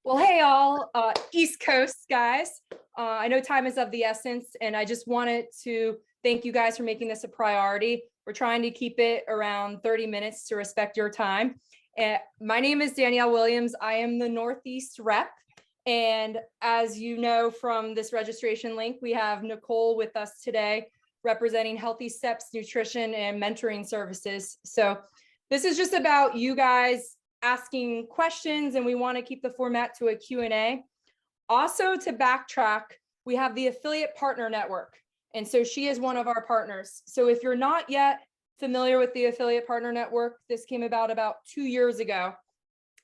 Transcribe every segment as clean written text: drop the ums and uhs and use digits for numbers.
Well, hey all, East Coast guys. I know time is of the essence, and I just wanted to thank you guys for making this a priority. We're trying to keep it around 30 minutes to respect your time. My name is Danielle Williams. I am the Northeast rep. And as you know from this registration link, we have Nicole with us today, representing Healthy Steps Nutrition and Mentoring Services. So this is just about you guys asking questions, and we want to keep the format to a Q&A. Also, to backtrack, we have the Affiliate Partner Network. And so she is one of our partners. So if you're not yet familiar with the Affiliate Partner Network, this came about 2 years ago.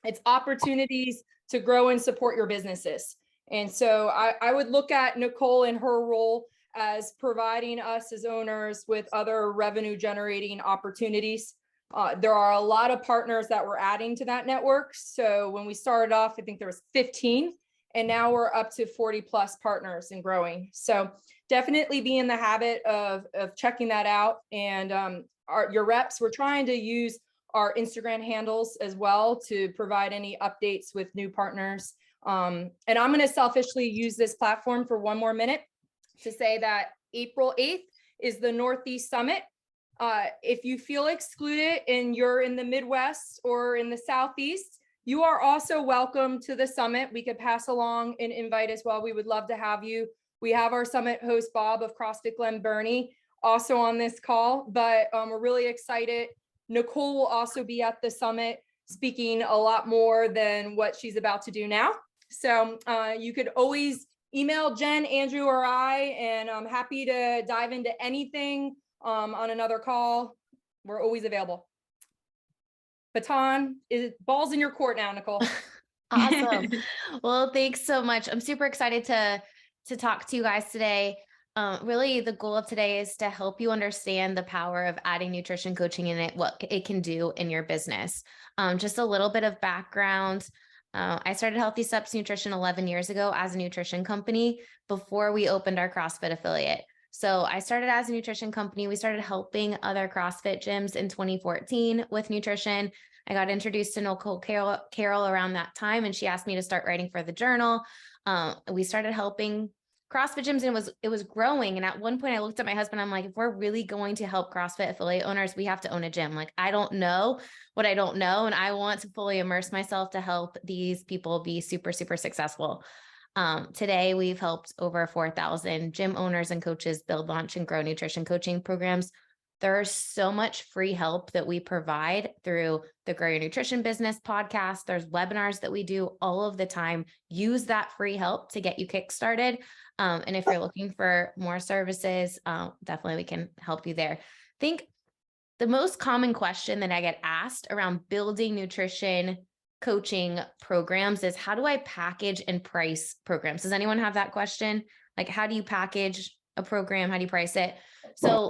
It's opportunities to grow and support your businesses. And so I would look at Nicole and her role as providing us as owners with other revenue generating opportunities. There are a lot of partners that we're adding to that network. So when we started off, I think there was 15, and now we're up to 40 plus partners and growing. So definitely be in the habit of checking that out. And your reps, we're trying to use our Instagram handles as well to provide any updates with new partners. And I'm going to selfishly use this platform for one more minute to say that April 8th is the Northeast Summit. If you feel excluded and you're in the Midwest or in the Southeast, you are also welcome to the summit. We could pass along an invite as well. We would love to have you. We have our summit host, Bob of CrossFit Glen Burnie, also on this call, but we're really excited. Nicole will also be at the summit speaking a lot more than what she's about to do now. So you could always email Jen, Andrew, or I, and I'm happy to dive into anything on another call. We're always available. Ball's in your court now, Nicole. Awesome. Well, thanks so much. I'm super excited to talk to you guys today. Really, the goal of today is to help you understand the power of adding nutrition coaching in it, what it can do in your business. Just a little bit of background. I started Healthy Steps Nutrition 11 years ago as a nutrition company before we opened our CrossFit affiliate. So I started as a nutrition company. We started helping other CrossFit gyms in 2014 with nutrition. I got introduced to Nicole Carroll around that time, and she asked me to start writing for the journal. We started helping CrossFit gyms, and it was growing. And at one point I looked at my husband, I'm like, if we're really going to help CrossFit affiliate owners, we have to own a gym. Like, I don't know what I don't know. And I want to fully immerse myself to help these people be super, super successful. Today, we've helped over 4,000 gym owners and coaches build, launch, and grow nutrition coaching programs. There's so much free help that we provide through the Grow Your Nutrition Business podcast. There's webinars that we do all of the time. Use that free help to get you kickstarted. And if you're looking for more services, definitely we can help you there. I think the most common question that I get asked around building nutrition coaching programs is, how do I package and price programs? Does anyone have that question? Like, how do you package a program? How do you price it? So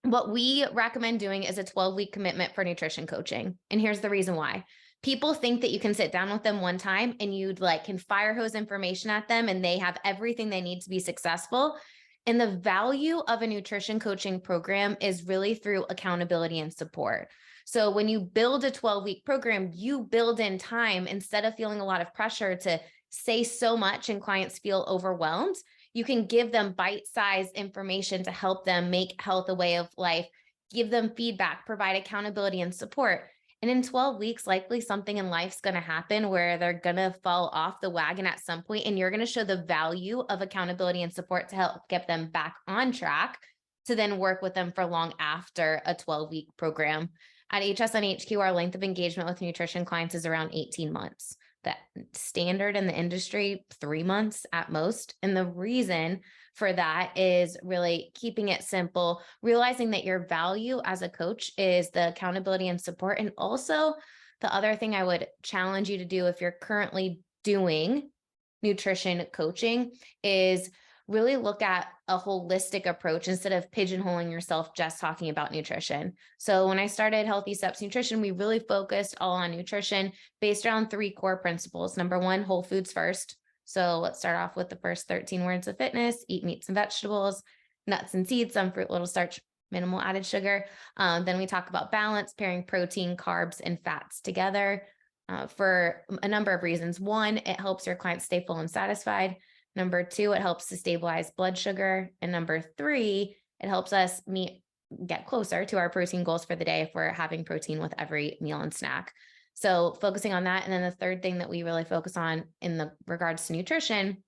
what we recommend doing is a 12-week commitment for nutrition coaching. And here's the reason why. People think that you can sit down with them one time and you can fire hose information at them and they have everything they need to be successful. And the value of a nutrition coaching program is really through accountability and support. So when you build a 12-week program, you build in time instead of feeling a lot of pressure to say so much and clients feel overwhelmed. You can give them bite-sized information to help them make health a way of life, give them feedback, provide accountability and support. And in 12 weeks, likely something in life's going to happen where they're going to fall off the wagon at some point, and you're going to show the value of accountability and support to help get them back on track to then work with them for long after a 12-week program. At HSN HQ, our length of engagement with nutrition clients is around 18 months. That standard in the industry, 3 months at most. And the reason for that is really keeping it simple, realizing that your value as a coach is the accountability and support. And also the other thing I would challenge you to do if you're currently doing nutrition coaching is really look at a holistic approach instead of pigeonholing yourself just talking about nutrition. So when I started Healthy Steps Nutrition, we really focused all on nutrition based around 3 core principles. Number 1, whole foods first. So let's start off with the first 13 words of fitness: eat meats and vegetables, nuts and seeds, some fruit, little starch, minimal added sugar. Then we talk about balance, pairing protein, carbs, and fats together. for a number of reasons. One, it helps your clients stay full and satisfied. Number two, it helps to stabilize blood sugar. And number three, it helps us get closer to our protein goals for the day if we're having protein with every meal and snack. So focusing on that. And then the third thing that we really focus on in the regards to nutrition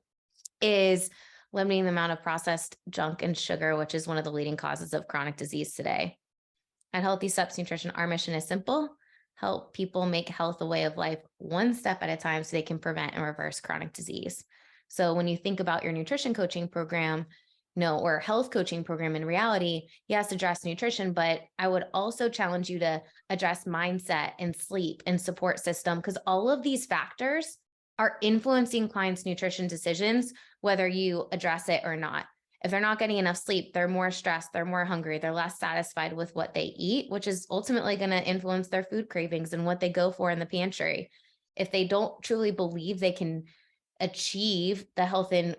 is limiting the amount of processed junk and sugar, which is one of the leading causes of chronic disease today. At Healthy Steps Nutrition, our mission is simple: help people make health a way of life one step at a time so they can prevent and reverse chronic disease. So when you think about your nutrition coaching program, or health coaching program, in reality, yes, address nutrition, but I would also challenge you to address mindset and sleep and support system, because all of these factors are influencing clients' nutrition decisions, whether you address it or not. If they're not getting enough sleep, they're more stressed, they're more hungry, they're less satisfied with what they eat, which is ultimately going to influence their food cravings and what they go for in the pantry. If they don't truly believe they can achieve the health and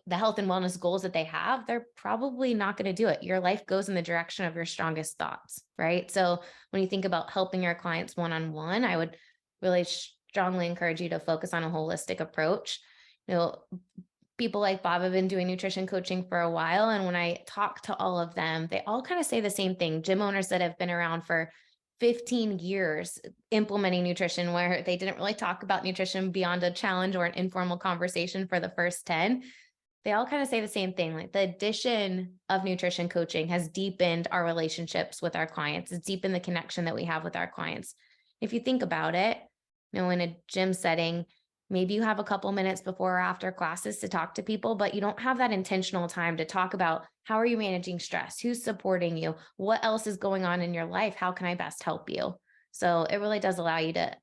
wellness goals that they have, they're probably not going to do it. Your life goes in the direction of your strongest thoughts, right? So when you think about helping your clients one-on-one, I would really strongly encourage you to focus on a holistic approach. People like Bob have been doing nutrition coaching for a while. And when I talk to all of them, they all kind of say the same thing. Gym owners that have been around for 15 years implementing nutrition, where they didn't really talk about nutrition beyond a challenge or an informal conversation for the first 10. They all kind of say the same thing. Like, the addition of nutrition coaching has deepened our relationships with our clients. It's deepened the connection that we have with our clients. If you think about it, in a gym setting, maybe you have a couple minutes before or after classes to talk to people, but you don't have that intentional time to talk about how are you managing stress, who's supporting you, what else is going on in your life, how can I best help you? So it really does allow you to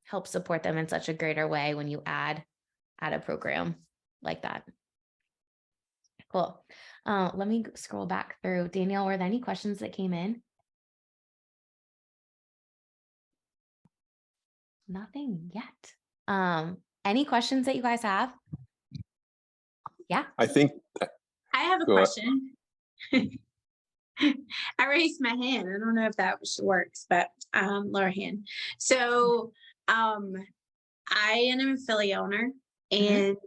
help support them in such a greater way when you add a program like that. Cool. Let me scroll back through. Danielle, were there any questions that came in? Nothing yet. Any questions that you guys have? Yeah. I think I have a Go ahead. question. I raised my hand. I don't know if that works, but lower hand. So I am an affiliate owner, and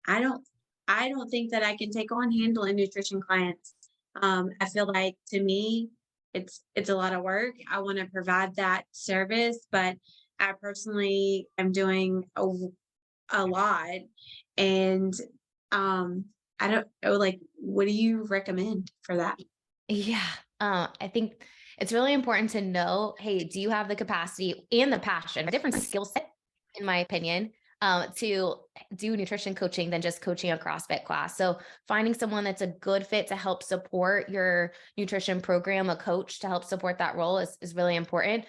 I don't think that I can take on handling nutrition clients. I feel like, to me, it's a lot of work. I want to provide that service, but I personally am doing a lot, and I don't know, like, what do you recommend for that? Yeah. I think it's really important to know, hey, do you have the capacity and the passion, a different skill set, in my opinion, to do nutrition coaching than just coaching a CrossFit class. So finding someone that's a good fit to help support your nutrition program, a coach to help support that role, is really important.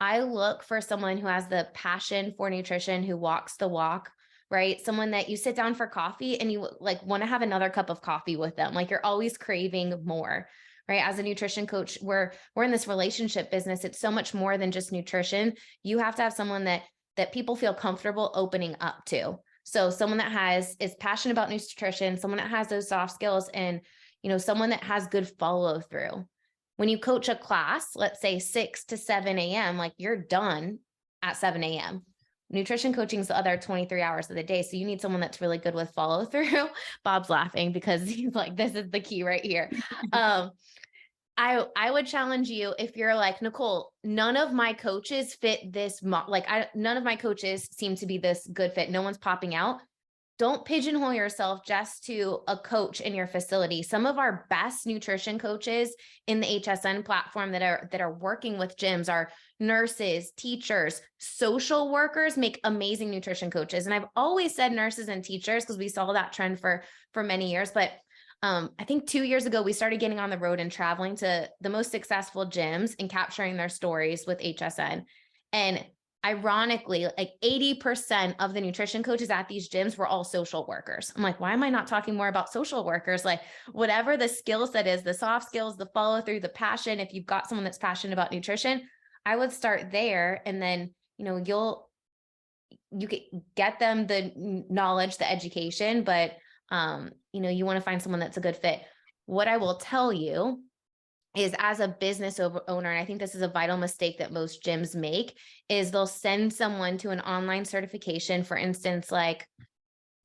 I look for someone who has the passion for nutrition, who walks the walk, right? Someone that you sit down for coffee and you like want to have another cup of coffee with them. Like, you're always craving more, right? As a nutrition coach, we're in this relationship business. It's so much more than just nutrition. You have to have someone that people feel comfortable opening up to. So someone that is passionate about nutrition, someone that has those soft skills, and, someone that has good follow through. When you coach a class, let's say 6 to 7 a.m., like, you're done at 7 a.m. Nutrition coaching is the other 23 hours of the day. So you need someone that's really good with follow through. Bob's laughing because he's like, this is the key right here. I would challenge you, if you're like, Nicole, none of my coaches fit this, none of my coaches seem to be this good fit. No one's popping out. Don't pigeonhole yourself just to a coach in your facility. Some of our best nutrition coaches in the HSN platform that are working with gyms are nurses, teachers, social workers, make amazing nutrition coaches. And I've always said nurses and teachers because we saw that trend for many years. But I think 2 years ago, we started getting on the road and traveling to the most successful gyms and capturing their stories with HSN. And ironically, like 80% of the nutrition coaches at these gyms were all social workers. I'm like, why am I not talking more about social workers? Like, whatever the skill set is, the soft skills, the follow through, the passion, if you've got someone that's passionate about nutrition, I would start there. And then, you can get them the knowledge, the education, but you want to find someone that's a good fit. What I will tell you is as a business owner, and I think this is a vital mistake that most gyms make, is they'll send someone to an online certification, for instance, like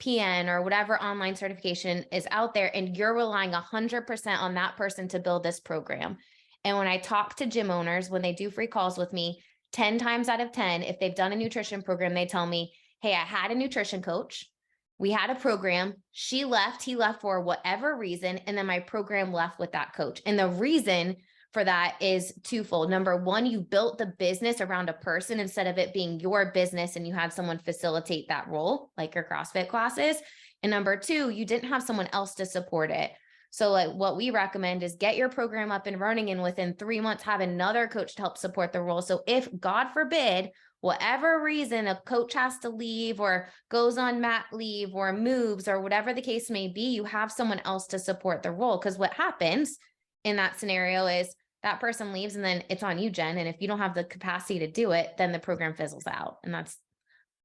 PN or whatever online certification is out there, and you're relying 100% on that person to build this program. And when I talk to gym owners, when they do free calls with me, 10 times out of 10, if they've done a nutrition program, they tell me, hey, I had a nutrition coach. We had a program. She left, he left for whatever reason. And then my program left with that coach. And the reason for that is twofold. Number one, you built the business around a person instead of it being your business and you had someone facilitate that role, like your CrossFit classes. And number two, you didn't have someone else to support it. So like what we recommend is get your program up and running, and within 3 months, have another coach to help support the role. So if, God forbid, whatever reason a coach has to leave or goes on mat leave or moves or whatever the case may be, you have someone else to support the role. Because what happens in that scenario is that person leaves and then it's on you, Jen. And if you don't have the capacity to do it, then the program fizzles out. And that's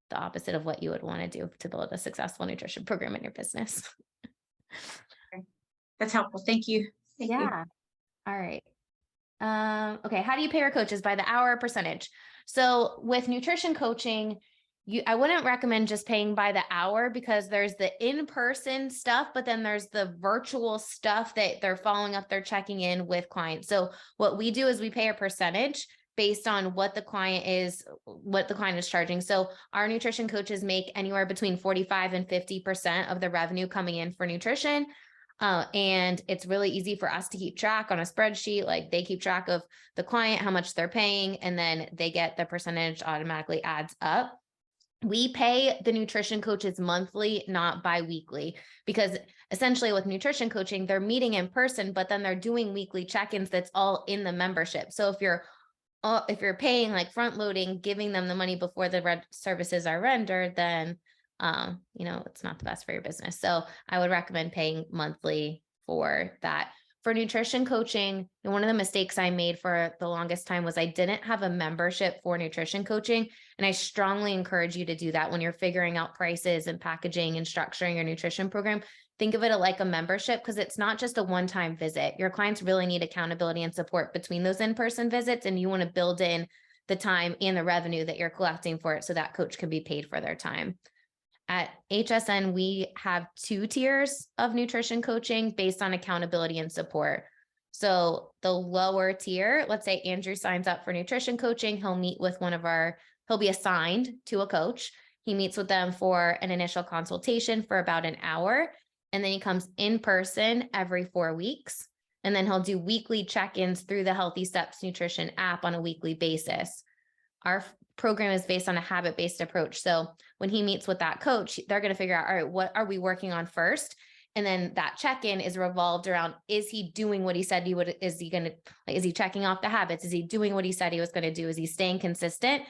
the opposite of what you would want to do to build a successful nutrition program in your business. That's helpful. Thank you. Thank you. All right. Okay. How do you pay your coaches? By the hour or percentage? So with nutrition coaching, I wouldn't recommend just paying by the hour, because there's the in-person stuff, but then there's the virtual stuff that they're following up, they're checking in with clients. So what we do is we pay a percentage based on what the client is charging. So our nutrition coaches make anywhere between 45 and 50% of the revenue coming in for nutrition. And it's really easy for us to keep track on a spreadsheet. Like they keep track of the client, how much they're paying, and then they get the percentage automatically adds up. We pay the nutrition coaches monthly, not bi-weekly, because essentially with nutrition coaching, they're meeting in person, but then they're doing weekly check-ins. That's all in the membership. So if you're paying, like front loading, giving them the money before the services are rendered, then it's not the best for your business. So I would recommend paying monthly for that. For nutrition coaching, one of the mistakes I made for the longest time was I didn't have a membership for nutrition coaching. And I strongly encourage you to do that when you're figuring out prices and packaging and structuring your nutrition program. Think of it like a membership, because it's not just a one-time visit. Your clients really need accountability and support between those in-person visits, and you want to build in the time and the revenue that you're collecting for it so that coach can be paid for their time. At HSN, we have 2 tiers of nutrition coaching based on accountability and support. So the lower tier, let's say Andrew signs up for nutrition coaching, he'll be assigned to a coach. He meets with them for an initial consultation for about an hour, and then he comes in person every 4 weeks. And then he'll do weekly check-ins through the Healthy Steps Nutrition app on a weekly basis. Our program is based on a habit-based approach. So when he meets with that coach, they're going to figure out, all right, what are we working on first? And then that check-in is revolved around, is he doing what he said he would? Is he checking off the habits? Is he doing what he said he was going to do? Is he staying consistent?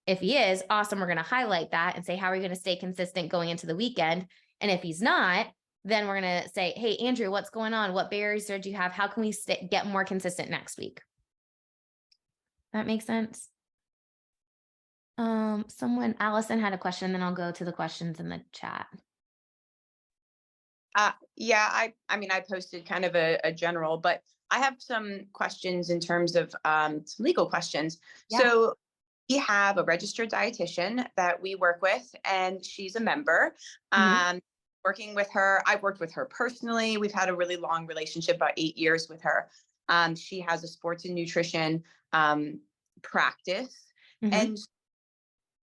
If he is, awesome. We're going to highlight that and say, how are you going to stay consistent going into the weekend? And if he's not, then we're going to say, hey, Andrew, what's going on? What barriers do you have? How can we get more consistent next week? That makes sense? Allison had a question, then I'll go to the questions in the chat. Yeah, I mean, I posted kind of a general, but I have some questions in terms of some legal questions. Yeah. So we have a registered dietitian that we work with, and she's a member. Mm-hmm. Working with her, I've worked with her personally. We've had a really long relationship, about 8 years with her. She has a sports and nutrition practice. Mm-hmm. And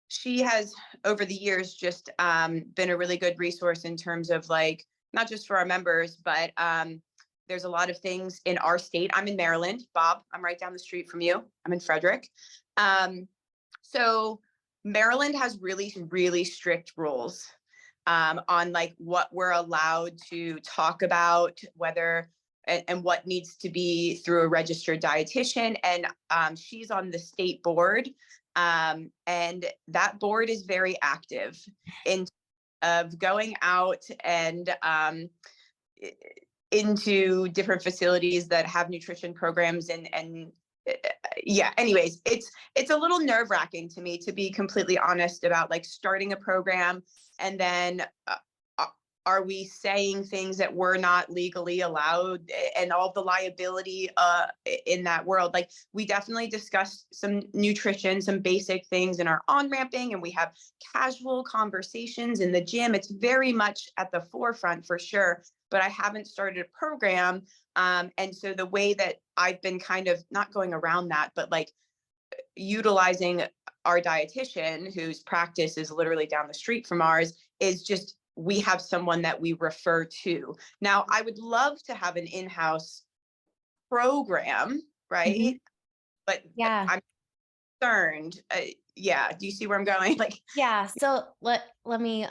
she has, over the years, just been a really good resource in terms of, like, not just for our members, but there's a lot of things in our state. I'm in Maryland. Bob, I'm right down the street from you. I'm in Frederick. So Maryland has really, really strict rules on like what we're allowed to talk about, whether and what needs to be through a registered dietitian. And she's on the state board. And that board is very active in of going out and into different facilities that have nutrition programs and yeah, anyways, it's a little nerve-wracking to me, to be completely honest, about like starting a program and then Are we saying things that we're not legally allowed, and all the liability in that world? Like, we definitely discussed some nutrition, some basic things in our on-ramping, and we have casual conversations in the gym. It's very much at the forefront for sure, but I haven't started a program. And so the way that I've been kind of not going around that, but like utilizing our dietitian, whose practice is literally down the street from ours, is just, we have someone that we refer to. Now, I would love to have an in-house program, right? Mhm. But Yeah. I'm concerned. Yeah. Do you see where I'm going? Like, Yeah. So let me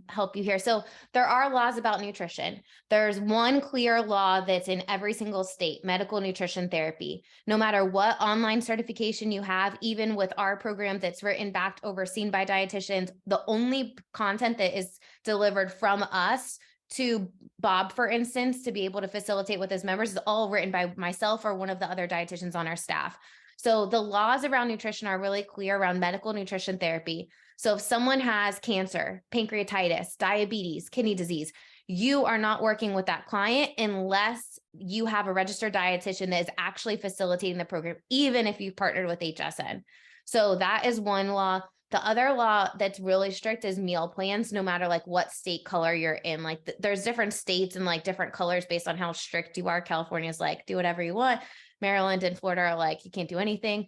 help you here. So there are laws about nutrition. There's one clear law that's in every single state: medical nutrition therapy. No matter what online certification you have, even with our program that's written, backed, overseen by dietitians, the only content that is delivered from us to Bob, for instance, to be able to facilitate with his members, is all written by myself or one of the other dietitians on our staff. So the laws around nutrition are really clear around medical nutrition therapy. So if someone has cancer, pancreatitis, diabetes, kidney disease, you are not working with that client unless you have a registered dietitian that is actually facilitating the program, even if you partnered with HSN. So that is one law. The other law that's really strict is meal plans, no matter like what state color you're in. Like there's different states and like different colors based on how strict you are. California is like, do whatever you want. Maryland and Florida are like, you can't do anything.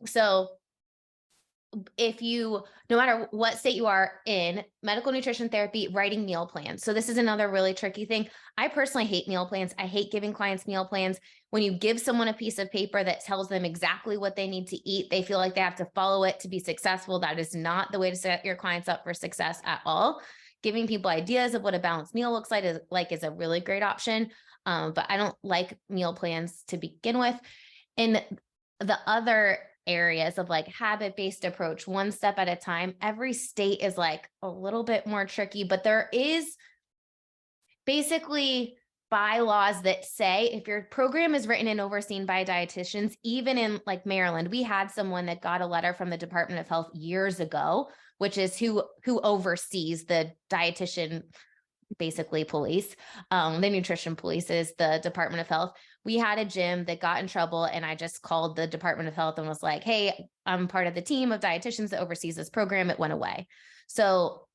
So if you, no matter what state you are in, medical nutrition therapy, writing meal plans. So this is another really tricky thing. I personally hate meal plans. I hate giving clients meal plans. When you give someone a piece of paper that tells them exactly what they need to eat, they feel like they have to follow it to be successful. That is not the way to set your clients up for success at all. Giving people ideas of what a balanced meal looks like is a really great option. But I don't like meal plans to begin with. In the other areas of like habit-based approach, one step at a time, every state is like a little bit more tricky, but there is basically bylaws that say if your program is written and overseen by dietitians, even in like Maryland, we had someone that got a letter from the Department of Health years ago, which is who oversees the dietitian, basically police. The nutrition police is the Department of Health. We had a gym that got in trouble, and I just called the Department of Health and was like, hey, I'm part of the team of dietitians that oversees this program. It went away. So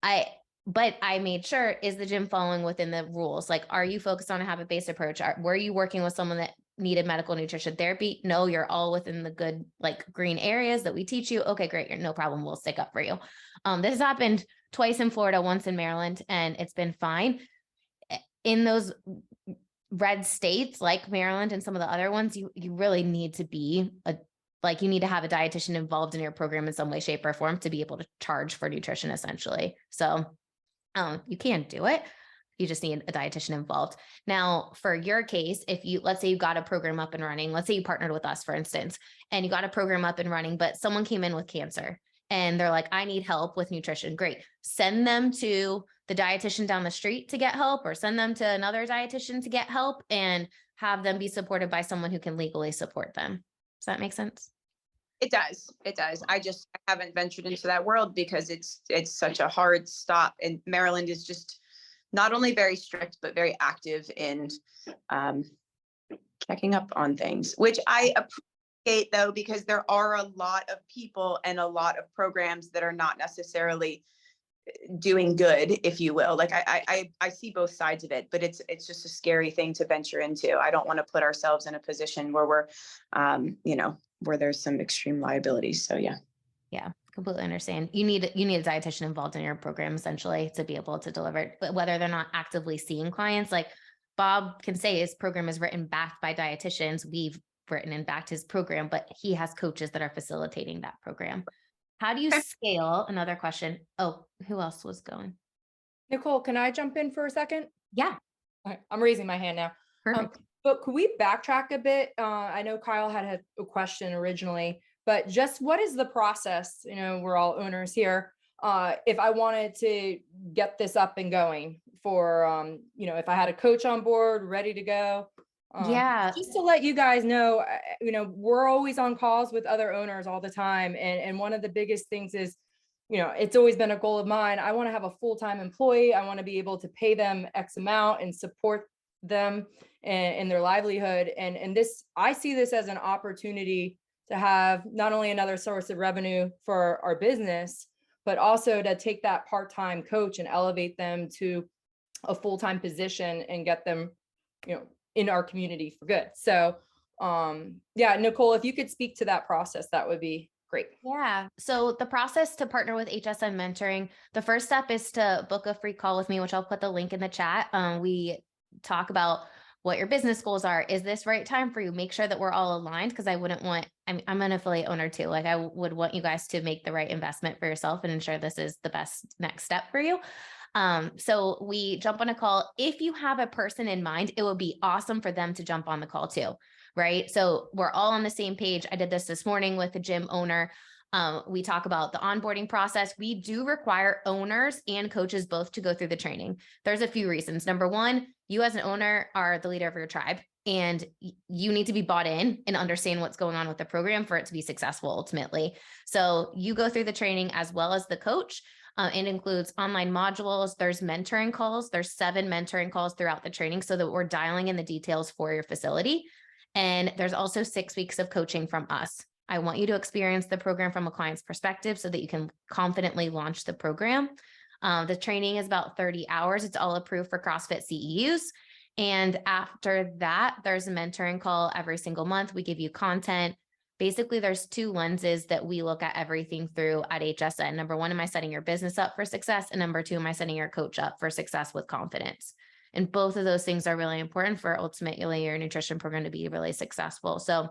but I made sure, is the gym following within the rules? Like, are you focused on a habit-based approach? Were you working with someone that needed medical nutrition therapy? No, you're all within the good, like green areas that we teach you. Okay, great. You're no problem. We'll stick up for you. This has happened twice in Florida, once in Maryland, and it's been fine. In those red states like Maryland and some of the other ones, you really need to be you need to have a dietitian involved in your program in some way, shape, or form to be able to charge for nutrition, essentially. So you can do it. You just need a dietitian involved. Now, for your case, if you, let's say you got a program up and running, let's say you partnered with us, for instance, and you got a program up and running, but someone came in with cancer and they're like, I need help with nutrition. Great. Send them to the dietitian down the street to get help, or send them to another dietitian to get help, and have them be supported by someone who can legally support them. Does that make sense? it does. It does. I haven't ventured into that world because it's such a hard stop. And Maryland is just not only very strict, but very active in checking up on things, which I appreciate, though, because there are a lot of people and a lot of programs that are not necessarily doing good, if you will. Like I see both sides of it, but it's just a scary thing to venture into. I don't want to put ourselves in a position where we're, where there's some extreme liabilities. So yeah, completely understand. You need a dietitian involved in your program, essentially, to be able to deliver it. But whether they're not actively seeing clients, like Bob can say his program is written backed by dietitians. We've written and backed his program, but he has coaches that are facilitating that program. How do you scale? Another question. Oh, who else was going? Nicole, can I jump in for a second? Yeah. All right, I'm raising my hand now. Perfect. But could we backtrack a bit? I know Kyle had a question originally, but just what is the process? We're all owners here. If I wanted to get this up and going for, if I had a coach on board, ready to go. Yeah. Just to let you guys know, we're always on calls with other owners all the time. And one of the biggest things is it's always been a goal of mine. I want to have a full-time employee. I want to be able to pay them X amount and support them in their livelihood. And this, I see this as an opportunity to have not only another source of revenue for our business, but also to take that part-time coach and elevate them to a full-time position and get them, in our community for good. So, yeah, Nicole, if you could speak to that process, that would be great. Yeah. So the process to partner with HSN Mentoring, the first step is to book a free call with me, which I'll put the link in the chat. We talk about what your business goals are. Is this right time for you? Make sure that we're all aligned, because I'm an affiliate owner too. Like, I would want you guys to make the right investment for yourself and ensure this is the best next step for you. So we jump on a call. If you have a person in mind, it would be awesome for them to jump on the call too, right? So we're all on the same page. I did this morning with a gym owner. We talk about the onboarding process. We do require owners and coaches both to go through the training. There's a few reasons. Number one, you as an owner are the leader of your tribe, and you need to be bought in and understand what's going on with the program for it to be successful ultimately. So you go through the training as well as the coach. It includes online modules. There's mentoring calls. There's 7 mentoring calls throughout the training so that we're dialing in the details for your facility. And there's also 6 weeks of coaching from us. I want you to experience the program from a client's perspective so that you can confidently launch the program. The training is about 30 hours. It's all approved for CrossFit CEUs. And after that, there's a mentoring call every single month. We give you content. Basically, there's 2 lenses that we look at everything through at HSN. Number 1, am I setting your business up for success? And number 2, am I setting your coach up for success with confidence? And both of those things are really important for ultimately your nutrition program to be really successful. So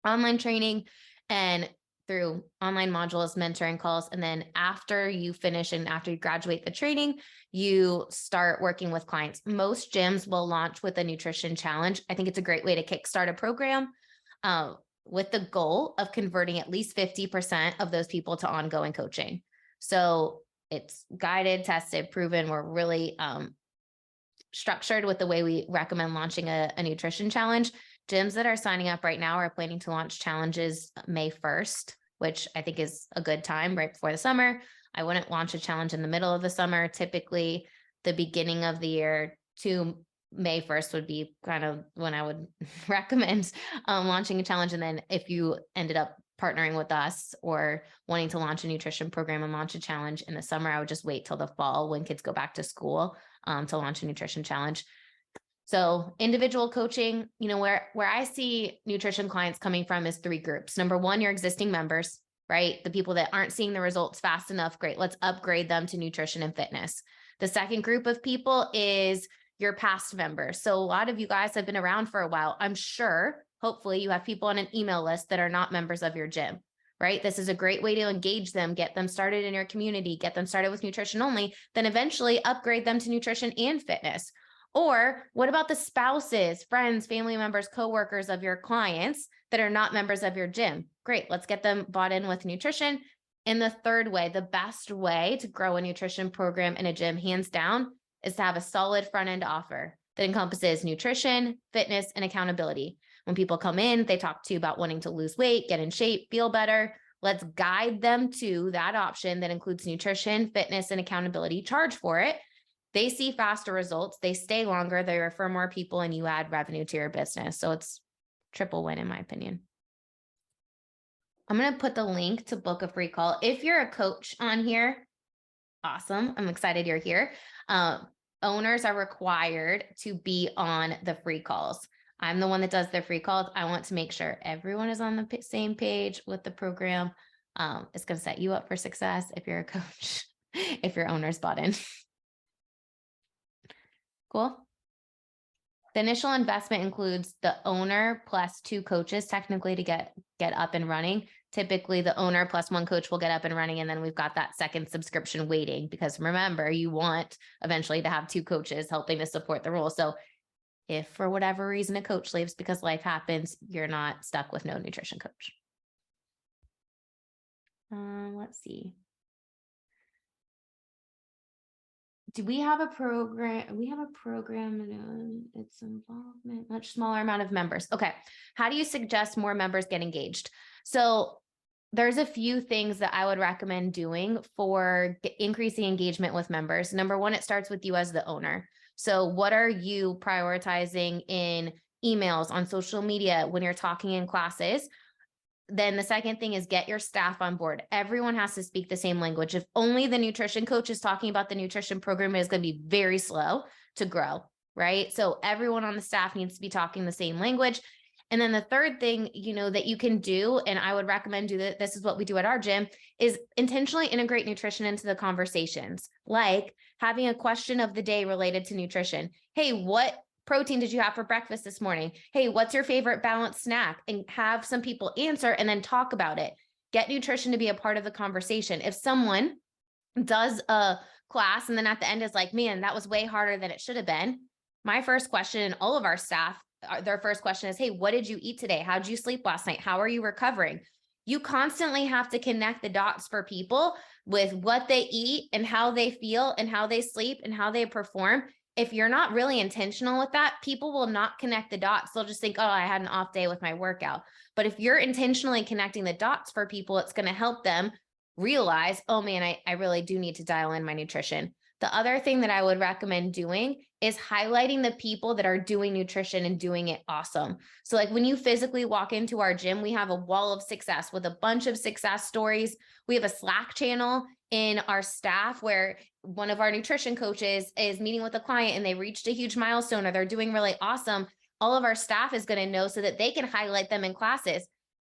online training and through online modules, mentoring calls. And then after you finish and after you graduate the training, you start working with clients. Most gyms will launch with a nutrition challenge. I think it's a great way to kickstart a program with the goal of converting at least 50% of those people to ongoing coaching. So it's guided, tested, proven. We're really structured with the way we recommend launching a nutrition challenge. Gyms that are signing up right now are planning to launch challenges May 1st, which I think is a good time right before the summer. I wouldn't launch a challenge in the middle of the summer. Typically, the beginning of the year to May 1st would be kind of when I would recommend launching a challenge. And then if you ended up partnering with us or wanting to launch a nutrition program and launch a challenge in the summer, I would just wait till the fall when kids go back to school to launch a nutrition challenge. So individual coaching, where I see nutrition clients coming from is 3 groups. Number 1, your existing members, right? The people that aren't seeing the results fast enough. Great. Let's upgrade them to nutrition and fitness. The second group of people is your past members. So a lot of you guys have been around for a while. I'm sure, hopefully you have people on an email list that are not members of your gym, right? This is a great way to engage them, get them started in your community, get them started with nutrition only, then eventually upgrade them to nutrition and fitness. Or what about the spouses, friends, family members, coworkers of your clients that are not members of your gym? Great. Let's get them bought in with nutrition. And the third way, the best way to grow a nutrition program in a gym, hands down, is to have a solid front end offer that encompasses nutrition, fitness, and accountability. When people come in, they talk to you about wanting to lose weight, get in shape, feel better. Let's guide them to that option that includes nutrition, fitness, and accountability. Charge for it. They see faster results. They stay longer. They refer more people, and you add revenue to your business. So it's triple win, in my opinion. I'm going to put the link to book a free call. If you're a coach on here, awesome. I'm excited you're here. Owners are required to be on the free calls. I'm the one that does the free calls. I want to make sure everyone is on the same page with the program. It's going to set you up for success if you're a coach, if your owner's bought in. Cool. The initial investment includes the owner plus 2 coaches technically to get up and running. Typically the owner plus 1 coach will get up and running. And then we've got that second subscription waiting, because remember, you want eventually to have 2 coaches helping to support the role. So if for whatever reason a coach leaves because life happens, you're not stuck with no nutrition coach. Let's see. Do we have a program? We have a program and its involvement, much smaller amount of members. Okay. How do you suggest more members get engaged? So there's a few things that I would recommend doing for increasing engagement with members. Number one, it starts with you as the owner. So what are you prioritizing in emails, on social media, when you're talking in classes? Then the second thing is get your staff on board. Everyone has to speak the same language. If only the nutrition coach is talking about the nutrition program, is going to be very slow to grow, right? So everyone on the staff needs to be talking the same language. And then the third thing, that you can do, and I would recommend do that, this is what we do at our gym, is intentionally integrate nutrition into the conversations, like having a question of the day related to nutrition. Hey, what protein did you have for breakfast this morning? Hey, what's your favorite balanced snack? And have some people answer and then talk about it. Get nutrition to be a part of the conversation. If someone does a class and then at the end is like, man, that was way harder than it should have been, my first question, and all of our staff, their first question is, hey, what did you eat today? How did you sleep last night? How are you recovering? You constantly have to connect the dots for people with what they eat and how they feel and how they sleep and how they perform. If you're not really intentional with that, people will not connect the dots. They'll just think, oh, I had an off day with my workout. But if you're intentionally connecting the dots for people, it's going to help them realize, oh man, I really do need to dial in my nutrition. The other thing that I would recommend doing is highlighting the people that are doing nutrition and doing it awesome. So like when you physically walk into our gym, we have a wall of success with a bunch of success stories. We have a Slack channel in our staff where one of our nutrition coaches is meeting with a client and they reached a huge milestone or they're doing really awesome. All of our staff is going to know so that they can highlight them in classes.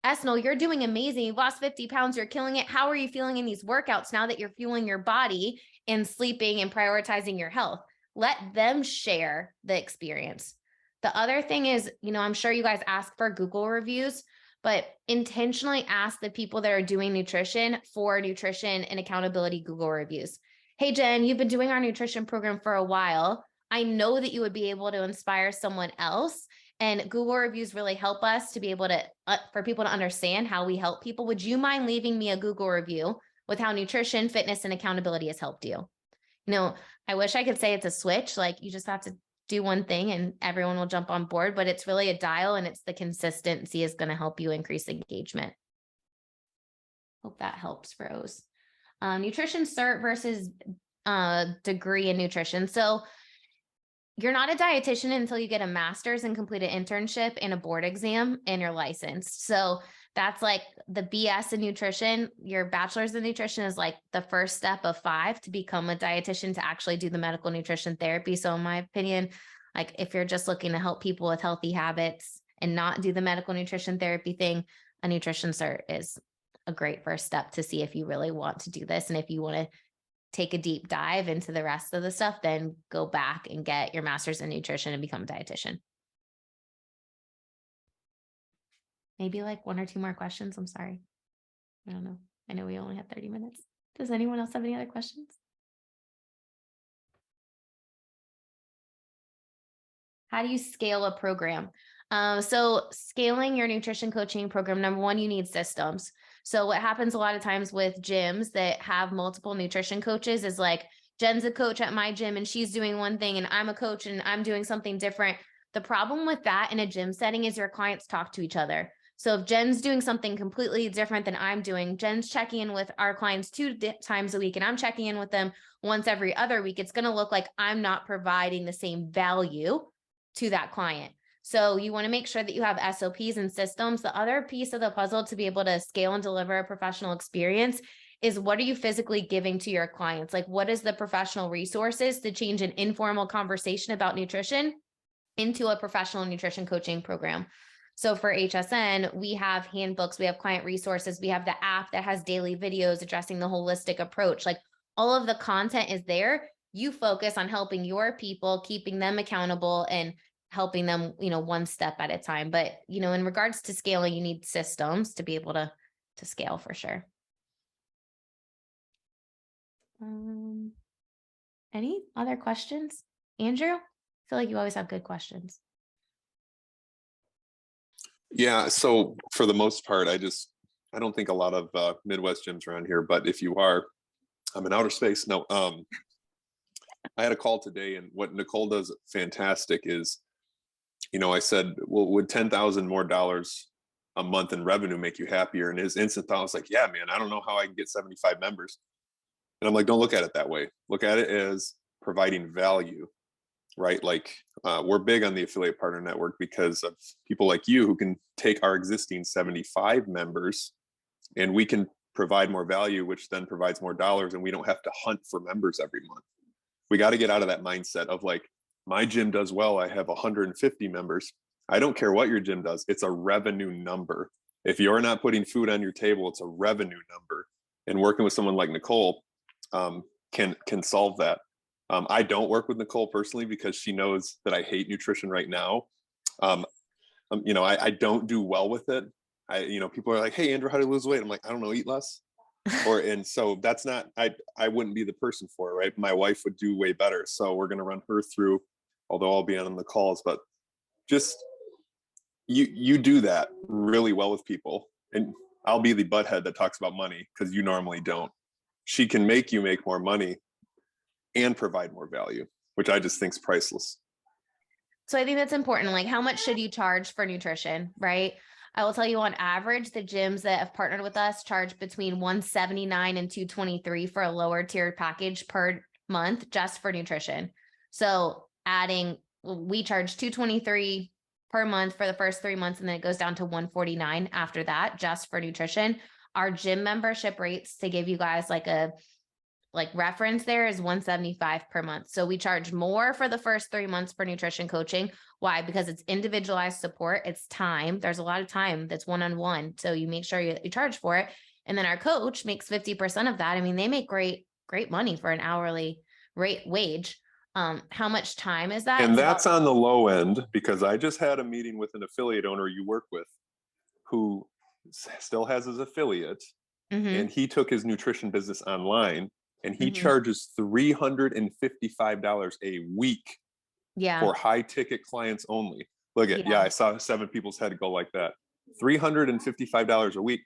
Esnel, you're doing amazing. You've lost 50 pounds. You're killing it. How are you feeling in these workouts now that you're fueling your body and sleeping and prioritizing your health? Let them share the experience. The other thing is, I'm sure you guys ask for Google reviews, but intentionally ask the people that are doing nutrition for nutrition and accountability Google reviews. Hey, Jen, you've been doing our nutrition program for a while. I know that you would be able to inspire someone else. And Google reviews really help us to be able to, for people to understand how we help people. Would you mind leaving me a Google review with how nutrition, fitness, and accountability has helped you? I wish I could say it's a switch, like you just have to do one thing and everyone will jump on board, but it's really a dial and it's the consistency is going to help you increase engagement. Hope that helps, Rose. Nutrition cert versus degree in nutrition. So you're not a dietitian until you get a master's and complete an internship and a board exam and you're licensed. So that's like the BS in nutrition. Your bachelor's in nutrition is like the first step of 5 to become a dietitian to actually do the medical nutrition therapy. So in my opinion, like if you're just looking to help people with healthy habits and not do the medical nutrition therapy thing, a nutrition cert is a great first step to see if you really want to do this. And if you want to take a deep dive into the rest of the stuff, then go back and get your master's in nutrition and become a dietitian. Maybe like 1 or 2 more questions. I'm sorry. I don't know. I know we only have 30 minutes. Does anyone else have any other questions? How do you scale a program? So scaling your nutrition coaching program, number one, you need systems. So what happens a lot of times with gyms that have multiple nutrition coaches is like, Jen's a coach at my gym and she's doing one thing and I'm a coach and I'm doing something different. The problem with that in a gym setting is your clients talk to each other. So if Jen's doing something completely different than I'm doing, Jen's checking in with our clients 2 times a week and I'm checking in with them once every other week, it's going to look like I'm not providing the same value to that client. So you want to make sure that you have SOPs and systems. The other piece of the puzzle to be able to scale and deliver a professional experience is what are you physically giving to your clients? Like what is the professional resources to change an informal conversation about nutrition into a professional nutrition coaching program? So for HSN, we have handbooks, we have client resources, we have the app that has daily videos addressing the holistic approach. Like all of the content is there. You focus on helping your people, keeping them accountable and helping them, one step at a time. But, in regards to scaling, you need systems to be able to scale for sure. Any other questions? Andrew? I feel like you always have good questions. Yeah. So for the most part, I don't think a lot of Midwest gyms around here, but if you are, I'm in outer space. No, I had a call today and what Nicole does fantastic is, I said, well, would $10,000 more dollars a month in revenue make you happier? And his instant thought was like, yeah, man, I don't know how I can get 75 members. And I'm like, don't look at it that way. Look at it as providing value, right? Like we're big on the affiliate partner network because of people like you who can take our existing 75 members and we can provide more value, which then provides more dollars, and we don't have to hunt for members every month. We got to get out of that mindset of like, my gym does well, I have 150 members. I don't care what your gym does. It's a revenue number. If you're not putting food on your table, it's a revenue number. And working with someone like Nicole can solve that. I don't work with Nicole personally because she knows that I hate nutrition right now. I don't do well with it. People are like, hey, Andrew, how do you lose weight? I'm like, I don't know, eat less. And so that's not, I wouldn't be the person for it, right? My wife would do way better. So we're going to run her through, although I'll be on the calls, but just, you do that really well with people. And I'll be the butthead that talks about money because you normally don't. She can make you make more money and provide more value, which I just think is priceless. So I think that's important. Like, how much should you charge for nutrition, right? I will tell you, on average, the gyms that have partnered with us charge between $179 and $223 for a lower tiered package per month just for nutrition. So we charge $223 per month for the first 3 months, and then it goes down to $149 after that, just for nutrition. Our gym membership rates, to give you guys like a reference, there is $175 per month. So we charge more for the first 3 months for nutrition coaching. Why? Because it's individualized support. It's time. There's a lot of time that's one-on-one. So you make sure you charge for it. And then our coach makes 50% of that. I mean, they make great money for an hourly wage. How much time is that? And that's on the low end, because I just had a meeting with an affiliate owner you work with who still has his affiliate, and he took his nutrition business online, and he charges $355 a week for high ticket clients only. Look at, I saw 7 people's head go like that. $355 a week.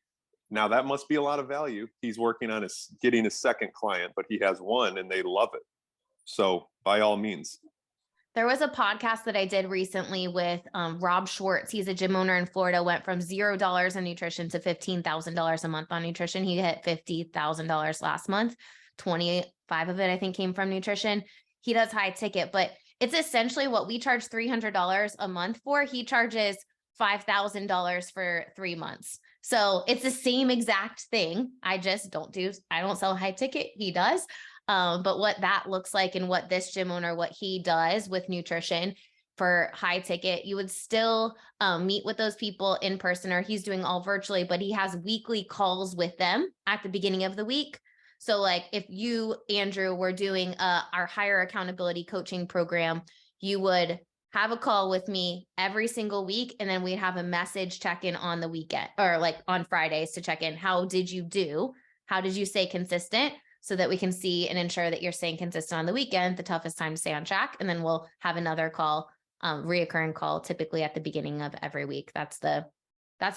Now that must be a lot of value. He's working on getting his second client, but he has one and they love it. So by all means. There was a podcast that I did recently with Rob Schwartz. He's a gym owner in Florida, went from $0 in nutrition to $15,000 a month on nutrition. He hit $50,000 last month. 25 of it, I think, came from nutrition. He does high ticket, but it's essentially what we charge $300 a month for. He charges $5,000 for 3 months. So it's the same exact thing. I don't sell high ticket. He does. But what that looks like and what this gym owner, what he does with nutrition for high ticket, you would still meet with those people in person, or he's doing all virtually, but he has weekly calls with them at the beginning of the week. So like if you, Andrew, were doing our higher accountability coaching program, you would have a call with me every single week. And then we'd have a message check-in on the weekend, or like on Fridays, to check in. How did you do? How did you stay consistent? So that we can see and ensure that you're staying consistent on the weekend, the toughest time to stay on track. And then we'll have another call, reoccurring call, typically at the beginning of every week. That's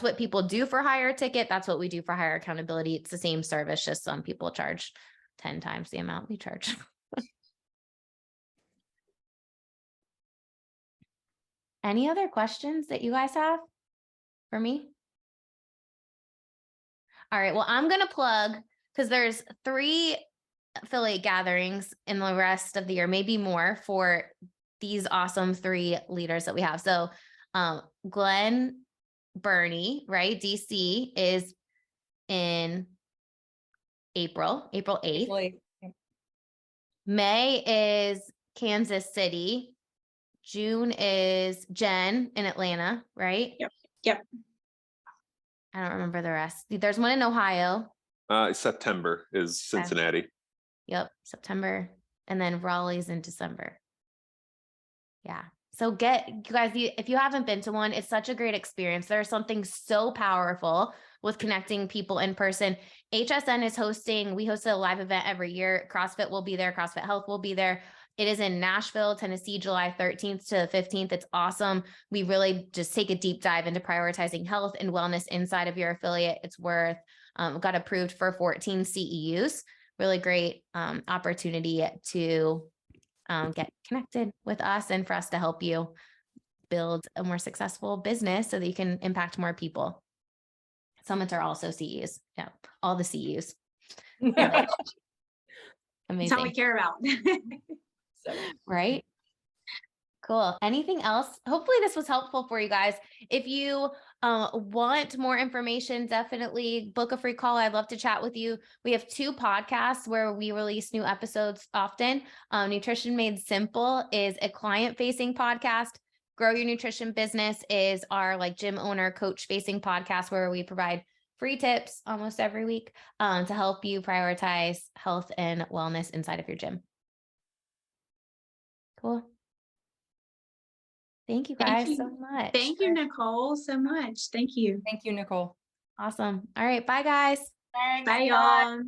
what people do for higher ticket. That's what we do for higher accountability. It's the same service, just some people charge 10 times the amount we charge. Any other questions that you guys have for me? All right, well, I'm going to plug, because there's 3 affiliate gatherings in the rest of the year, maybe more, for these awesome 3 leaders that we have. So Glenn Burney, right? DC is in April 8th. May is Kansas City. June is Jen in Atlanta, right? Yep. I don't remember the rest. There's one in Ohio. September is Cincinnati. Yep, September. And then Raleigh's in December. Yeah. So you guys, if you haven't been to one, it's such a great experience. There's something so powerful with connecting people in person. HSN is we host a live event every year. CrossFit will be there. CrossFit Health will be there. It is in Nashville, Tennessee, July 13th to 15th. It's awesome. We really just take a deep dive into prioritizing health and wellness inside of your affiliate. It's got approved for 14 CEUs. Really great opportunity to get connected with us and for us to help you build a more successful business so that you can impact more people. Summits are also CEs. Yeah. All the CEs. That's all we Amazing. care about. Right? Cool. Anything else? Hopefully this was helpful for you guys. If you want more information, definitely book a free call. I'd love to chat with you. We have 2 podcasts where we release new episodes often. Nutrition Made Simple is a client-facing podcast. Grow Your Nutrition Business is our like gym owner, coach-facing podcast where we provide free tips almost every week to help you prioritize health and wellness inside of your gym. Cool. Thank you guys so much. Thank you, Nicole, so much. Thank you. Thank you, Nicole. Awesome. All right. Bye, guys. Bye, y'all.